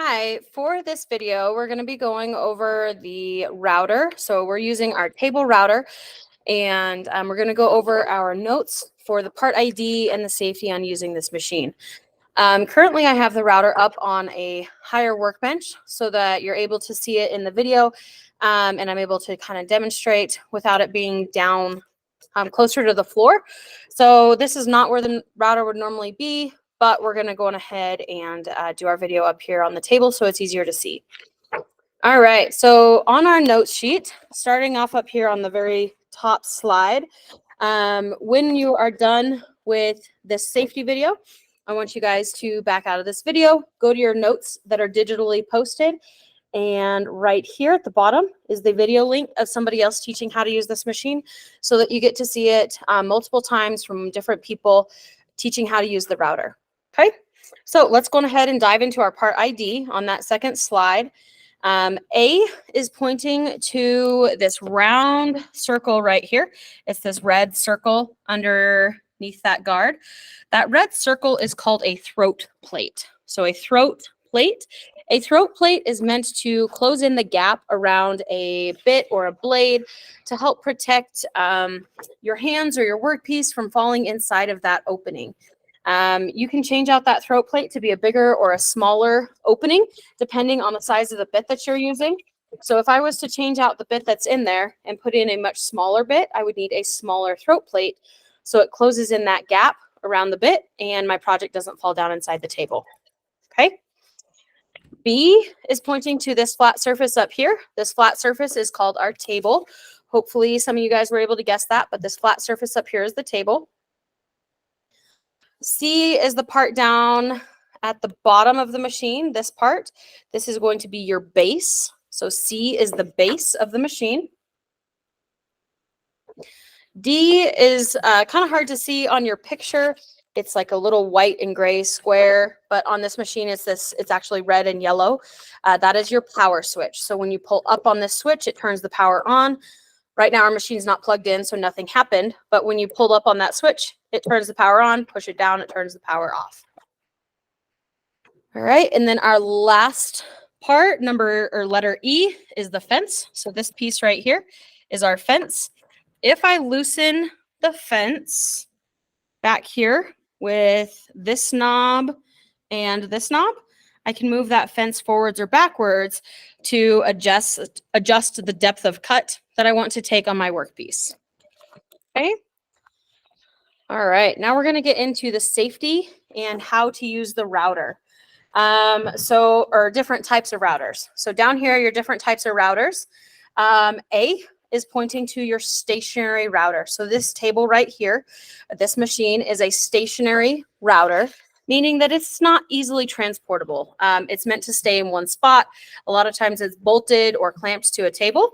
Hi, for this video, we're going to be going over the router. So we're using our table router, and we're going to go over our notes for the part ID and the safety on using this machine. Currently, I have the router up on a higher workbench so that you're able to see it in the video, and I'm able to kind of demonstrate without it being down closer to the floor. So this is not where the router would normally be, but we're going to go on ahead and do our video up here on the table so it's easier to see. All right, so on our notes sheet, starting off up here on the very top slide, when you are done with this safety video, I want you guys to back out of this video, go to your notes that are digitally posted, and right here at the bottom is the video link of somebody else teaching how to use this machine so that you get to see it multiple times from different people teaching how to use the router. Okay, so let's go ahead and dive into our part ID on that second slide. A is pointing to this round circle right here. It's this red circle underneath that guard. That red circle is called a throat plate. So a throat plate. A throat plate is meant to close in the gap around a bit or a blade to help protect your hands or your workpiece from falling inside of that opening. You can change out that throat plate to be a bigger or a smaller opening, depending on the size of the bit that you're using. So if I was to change out the bit that's in there and put in a much smaller bit, I would need a smaller throat plate so it closes in that gap around the bit and my project doesn't fall down inside the table. Okay. B is pointing to this flat surface up here. This flat surface is called our table. Hopefully some of you guys were able to guess that, but this flat surface up here is the table. C is the part down at the bottom of the machine, this part. This is going to be your base. So C is the base of the machine. D is kind of hard to see on your picture. It's like a little white and gray square, but on this machine, it's actually red and yellow. That is your power switch. So when you pull up on this switch, it turns the power on. Right now, our machine's not plugged in, so nothing happened. But when you pulled up on that switch, it turns the power on, push it down, it turns the power off. All right, and then our last part, letter E, is the fence. So this piece right here is our fence. If I loosen the fence back here with this knob and this knob, I can move that fence forwards or backwards to adjust the depth of cut that I want to take on my workpiece. Okay. All right, now we're going to get into the safety and how to use the router. Or different types of routers. So down here are your different types of routers. A is pointing to your stationary router. So this table right here, this machine is a stationary router, meaning that it's not easily transportable. It's meant to stay in one spot. A lot of times it's bolted or clamped to a table.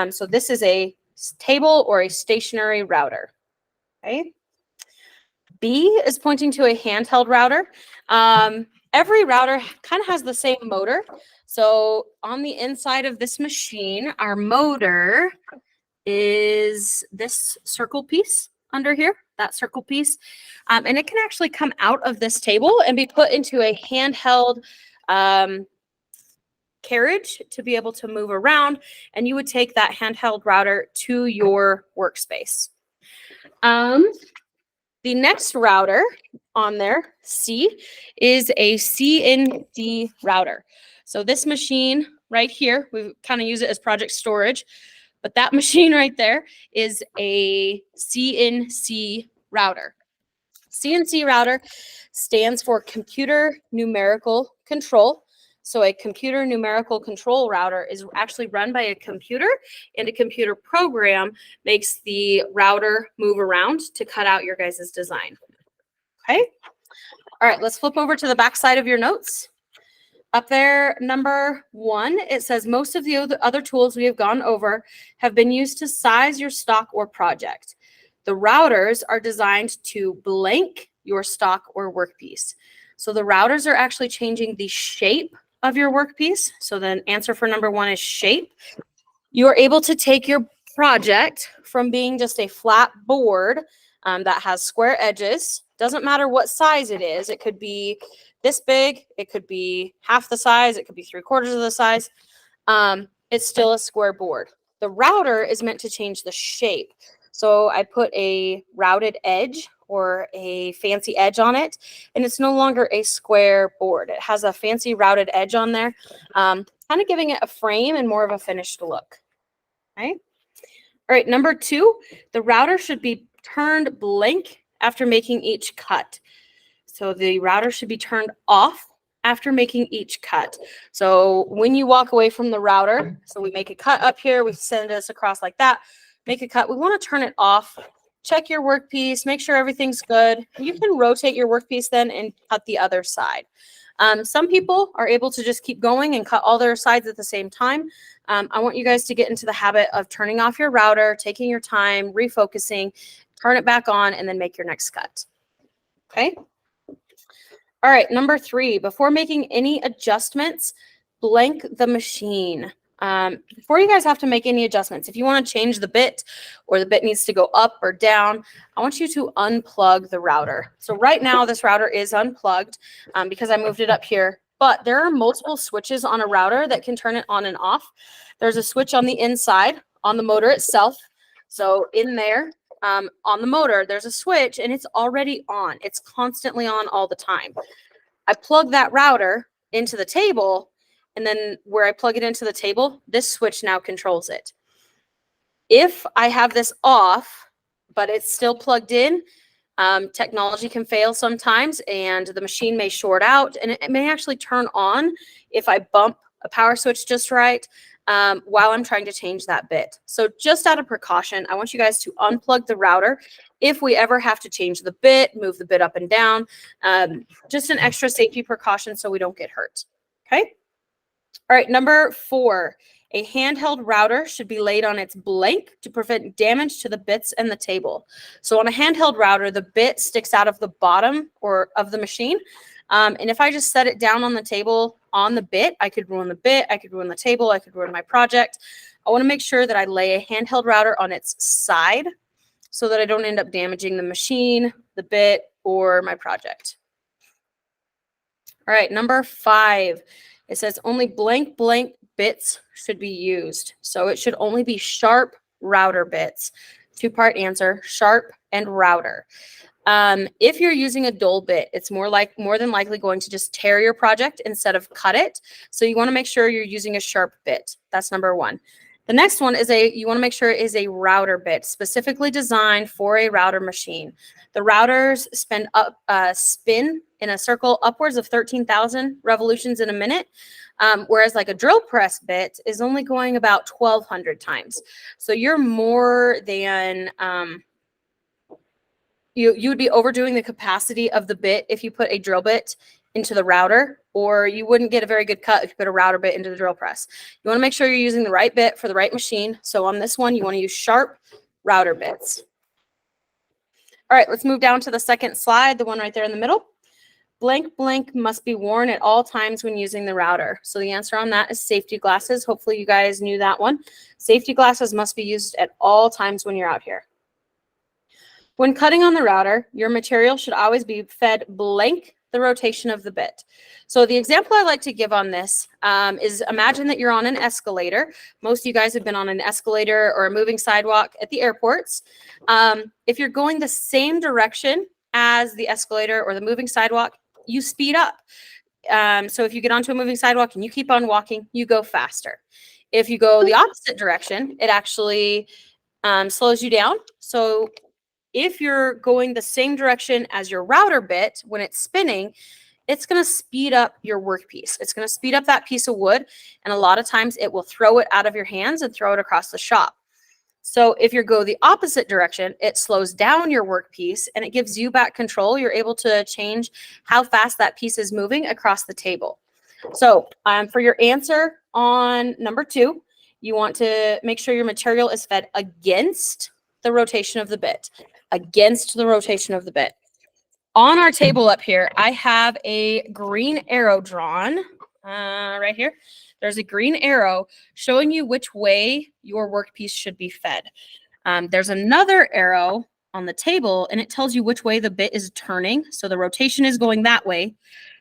So this is a table or a stationary router. Okay. B is pointing to a handheld router. Every router kind of has the same motor. So on the inside of this machine, our motor is this circle piece under here, that circle piece. And it can actually come out of this table and be put into a handheld carriage to be able to move around. And you would take that handheld router to your workspace. The next router on there, C, is a CNC router. So this machine right here, we kind of use it as project storage, but that machine right there is a CNC router. CNC router stands for computer numerical control. So a computer numerical control router is actually run by a computer, and a computer program makes the router move around to cut out your guys' design. Okay. All right, let's flip over to the back side of your notes. Up there, number 1, it says most of the other tools we have gone over have been used to size your stock or project. The routers are designed to blank your stock or workpiece. So the routers are actually changing the shape of your workpiece. So the answer for number 1 is shape. You are able to take your project from being just a flat board that has square edges Doesn't matter what size it is. It could be this big. It could be half the size. It could be 3/4 of the size. It's still a square board. The router is meant to change the shape. So I put a routed edge or a fancy edge on it, and it's no longer a square board. It has a fancy routed edge on there, kind of giving it a frame and more of a finished look. Okay. All right, number 2, the router should be turned blank after making each cut. So the router should be turned off after making each cut. So when you walk away from the router, so we make a cut up here, we send this across like that, make a cut, we want to turn it off, check your workpiece, make sure everything's good. You can rotate your workpiece then and cut the other side. Some people are able to just keep going and cut all their sides at the same time. I want you guys to get into the habit of turning off your router, taking your time, refocusing, turn it back on, and then make your next cut. Okay. All right, number 3, before making any adjustments, blank the machine. Before you guys have to make any adjustments, if you want to change the bit or the bit needs to go up or down, I want you to unplug the router. So right now this router is unplugged because I moved it up here, but there are multiple switches on a router that can turn it on and off. There's a switch on the inside on the motor itself. So in there, on the motor, there's a switch and it's already on. It's constantly on all the time. I plug that router into the table, and then where I plug it into the table, this switch now controls it. If I have this off, but it's still plugged in, technology can fail sometimes and the machine may short out, and it may actually turn on if I bump a power switch just right while I'm trying to change that bit. So just out of precaution, I want you guys to unplug the router if we ever have to change the bit, move the bit up and down, just an extra safety precaution so we don't get hurt. Okay. All right, number 4, a handheld router should be laid on its blank to prevent damage to the bits and the table. So on a handheld router, the bit sticks out of the bottom or of the machine. And if I just set it down on the table on the bit, I could ruin the bit, I could ruin the table, I could ruin my project. I want to make sure that I lay a handheld router on its side so that I don't end up damaging the machine, the bit, or my project. All right, number 5. It says only blank bits should be used. So it should only be sharp router bits. 2-part answer, sharp and router. If you're using a dull bit, it's more than likely going to just tear your project instead of cut it. So you want to make sure you're using a sharp bit. That's number 1. The next one is you want to make sure it is a router bit specifically designed for a router machine. The routers spin in a circle upwards of 13,000 revolutions in a minute, whereas like a drill press bit is only going about 1,200 times. So you're more than you would be overdoing the capacity of the bit if you put a drill bit into the router, or you wouldn't get a very good cut if you put a router bit into the drill press. You want to make sure you're using the right bit for the right machine. So on this one, you want to use sharp router bits. All right, let's move down to the second slide, the one right there in the middle. Blank must be worn at all times when using the router. So the answer on that is safety glasses. Hopefully you guys knew that one. Safety glasses must be used at all times when you're out here. When cutting on the router, your material should always be fed blank the rotation of the bit. So the example I like to give on this is imagine that you're on an escalator. Most of you guys have been on an escalator or a moving sidewalk at the airports. If you're going the same direction as the escalator or the moving sidewalk, you speed up. So if you get onto a moving sidewalk and you keep on walking, you go faster. If you go the opposite direction, it actually slows you down. So if you're going the same direction as your router bit when it's spinning, it's going to speed up your workpiece. It's going to speed up that piece of wood, and a lot of times it will throw it out of your hands and throw it across the shop. So if you go the opposite direction, it slows down your workpiece and it gives you back control. You're able to change how fast that piece is moving across the table. So for your answer on number 2, you want to make sure your material is fed against the rotation of the bit. Against the rotation of the bit. On our table up here, I have a green arrow drawn right here. There's a green arrow showing you which way your workpiece should be fed. There's another arrow on the table, and it tells you which way the bit is turning. So the rotation is going that way,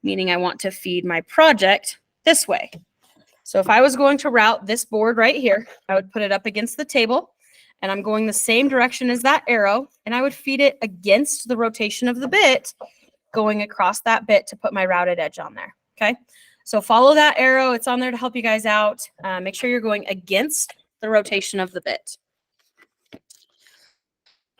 meaning I want to feed my project this way. So if I was going to route this board right here, I would put it up against the table, and I'm going the same direction as that arrow, and I would feed it against the rotation of the bit, going across that bit to put my routed edge on there. Okay, so follow that arrow. It's on there to help you guys out. Make sure you're going against the rotation of the bit.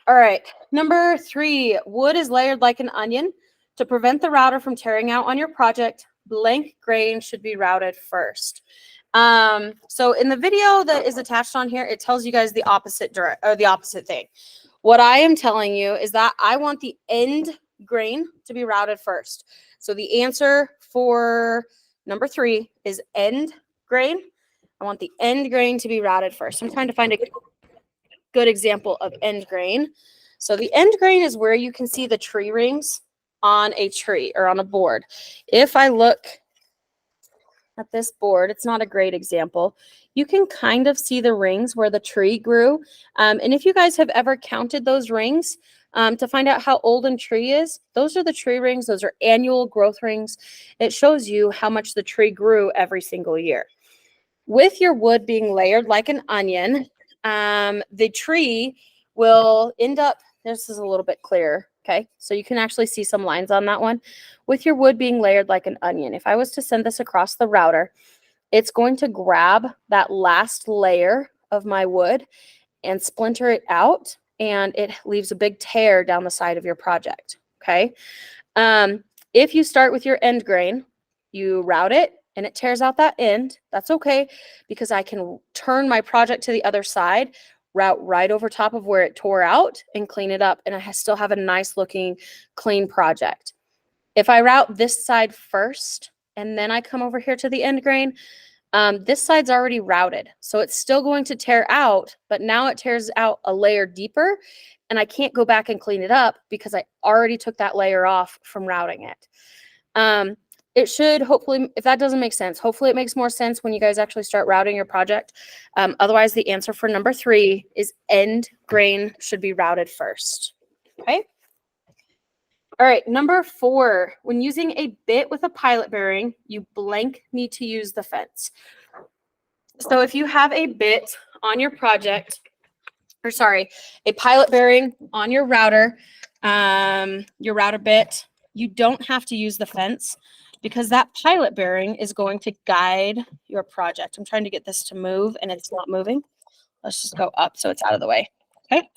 All right, number 3, wood is layered like an onion. To prevent the router from tearing out on your project, blank grain should be routed first. So in the video that is attached on here, it tells you guys the opposite thing. What I am telling you is that I want the end grain to be routed first. So the answer for number 3 is end grain. I want the end grain to be routed first. I'm trying to find a good example of end grain. So the end grain is where you can see the tree rings on a tree or on a board. If I look at this board, it's not a great example. You can kind of see the rings where the tree grew. And if you guys have ever counted those rings to find out how old a tree is, those are the tree rings. Those are annual growth rings. It shows you how much the tree grew every single year. With your wood being layered like an onion, the tree will end up, this is a little bit clearer. Okay, so you can actually see some lines on that one. With your wood being layered like an onion, if I was to send this across the router, it's going to grab that last layer of my wood and splinter it out, and it leaves a big tear down the side of your project. Okay, if you start with your end grain, you route it and it tears out that end, that's okay, because I can turn my project to the other side, route right over top of where it tore out and clean it up, and I still have a nice looking clean project. If I route this side first and then I come over here to the end grain, this side's already routed, so it's still going to tear out, but now it tears out a layer deeper, and I can't go back and clean it up because I already took that layer off from routing it. It should hopefully, if that doesn't make sense, hopefully it makes more sense when you guys actually start routing your project. Otherwise, the answer for number 3 is end grain should be routed first. Okay. All right, number 4, when using a bit with a pilot bearing, you blank need to use the fence. So if you have a bit on your project, or sorry, a pilot bearing on your router bit, you don't have to use the fence, because that pilot bearing is going to guide your project. I'm trying to get this to move and it's not moving. Let's just go up so it's out of the way. Okay.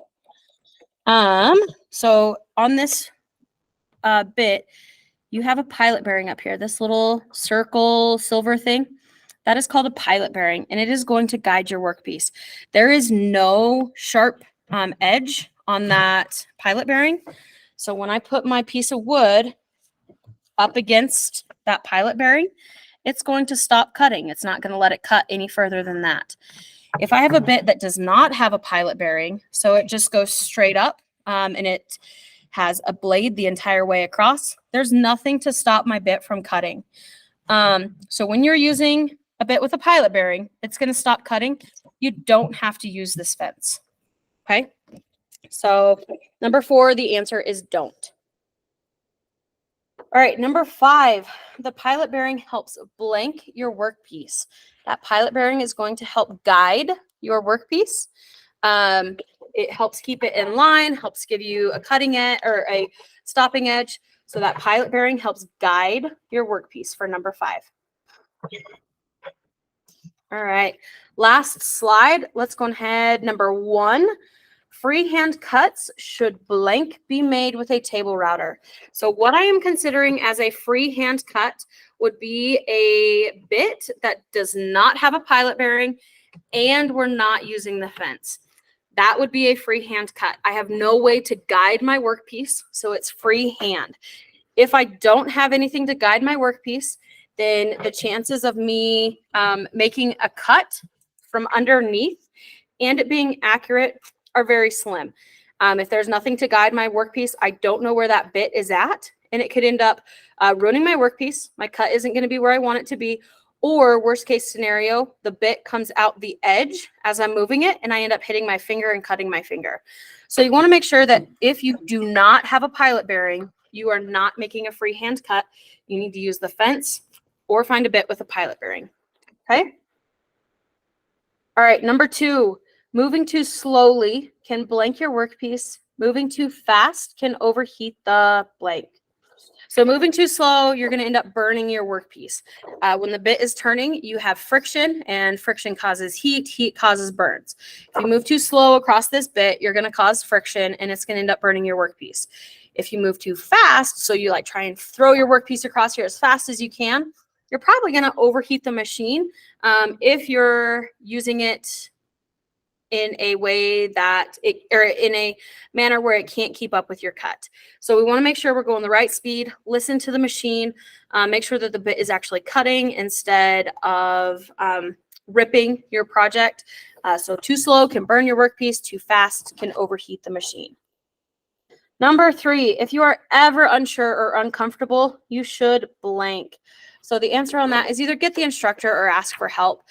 So on this bit, you have a pilot bearing up here, this little circle silver thing. That is called a pilot bearing, and it is going to guide your workpiece. There is no sharp edge on that pilot bearing. So when I put my piece of wood up against that pilot bearing, it's going to stop cutting. It's not going to let it cut any further than that. If I have a bit that does not have a pilot bearing, so it just goes straight up and it has a blade the entire way across, there's nothing to stop my bit from cutting. So when you're using a bit with a pilot bearing, it's going to stop cutting. You don't have to use this fence. Okay. So number 4, the answer is don't. All right, number 5, the pilot bearing helps blank your workpiece. That pilot bearing is going to help guide your workpiece. It helps keep it in line, helps give you a cutting edge or a stopping edge. So that pilot bearing helps guide your workpiece for number 5. All right, last slide. Let's go ahead. Number 1. Freehand cuts should blank be made with a table router. So what I am considering as a freehand cut would be a bit that does not have a pilot bearing and we're not using the fence. That would be a freehand cut. I have no way to guide my workpiece, so it's freehand. If I don't have anything to guide my workpiece, then the chances of me making a cut from underneath and it being accurate are very slim. If there's nothing to guide my workpiece, I don't know where that bit is at, and it could end up ruining my workpiece. My cut isn't going to be where I want it to be, Or worst case scenario, the bit comes out the edge as I'm moving it and I end up hitting my finger and cutting my finger. So you want to make sure that if you do not have a pilot bearing, you are not making a freehand cut. You need to use the fence or find a bit with a pilot bearing. Okay. All right. Number 2, moving too slowly can blank your workpiece. Moving too fast can overheat the blank. So moving too slow, you're going to end up burning your workpiece. When the bit is turning, you have friction, and friction causes heat. Heat causes burns. If you move too slow across this bit, you're going to cause friction, and it's going to end up burning your workpiece. If you move too fast, so you like try and throw your workpiece across here as fast as you can, you're probably going to overheat the machine if you're using it in a way that it, or in a manner where it can't keep up with your cut. So we want to make sure we're going the right speed, listen to the machine, make sure that the bit is actually cutting instead of ripping your project. So too slow can burn your workpiece, too fast can overheat the machine. Number 3, if you are ever unsure or uncomfortable, you should blank. So the answer on that is either get the instructor or ask for help.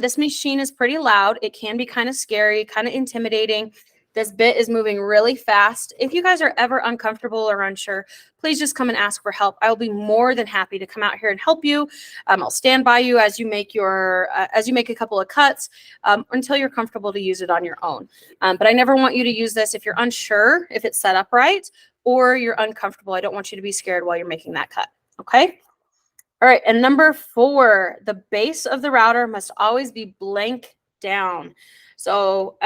This machine is pretty loud. It can be kind of scary, kind of intimidating. This bit is moving really fast. If you guys are ever uncomfortable or unsure, please just come and ask for help. I will be more than happy to come out here and help you. I'll stand by you as you make your as you make a couple of cuts until you're comfortable to use it on your own. But I never want you to use this if you're unsure if it's set up right or you're uncomfortable. I don't want you to be scared while you're making that cut. Okay. All right. And number 4, the base of the router must always be blank down. So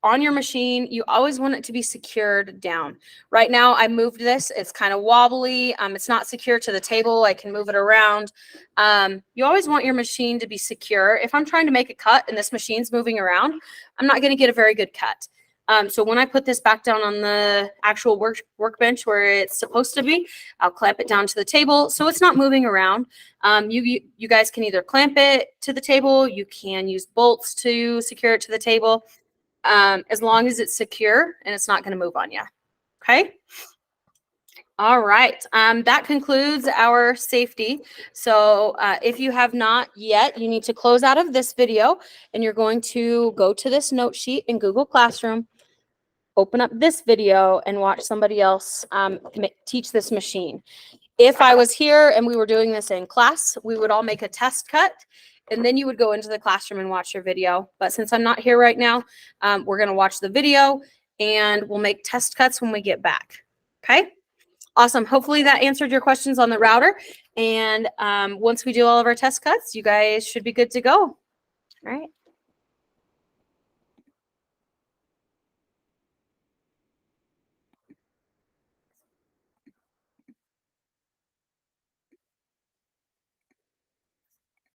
on your machine, you always want it to be secured down. Right now, I moved this. It's kind of wobbly. It's not secure to the table. I can move it around. You always want your machine to be secure. If I'm trying to make a cut and this machine's moving around, I'm not going to get a very good cut. So when I put this back down on the actual workbench where it's supposed to be, I'll clamp it down to the table so it's not moving around. You guys can either clamp it to the table, you can use bolts to secure it to the table, as long as it's secure and it's not going to move on you. Okay. All right. That concludes our safety. So if you have not yet, you need to close out of this video and you're going to go to this note sheet in Google Classroom, open up this video and watch somebody else teach this machine. If I was here and we were doing this in class, we would all make a test cut and then you would go into the classroom and watch your video. But since I'm not here right now, we're going to watch the video and we'll make test cuts when we get back. Okay. Awesome. Hopefully that answered your questions on the router. And once we do all of our test cuts, you guys should be good to go. All right.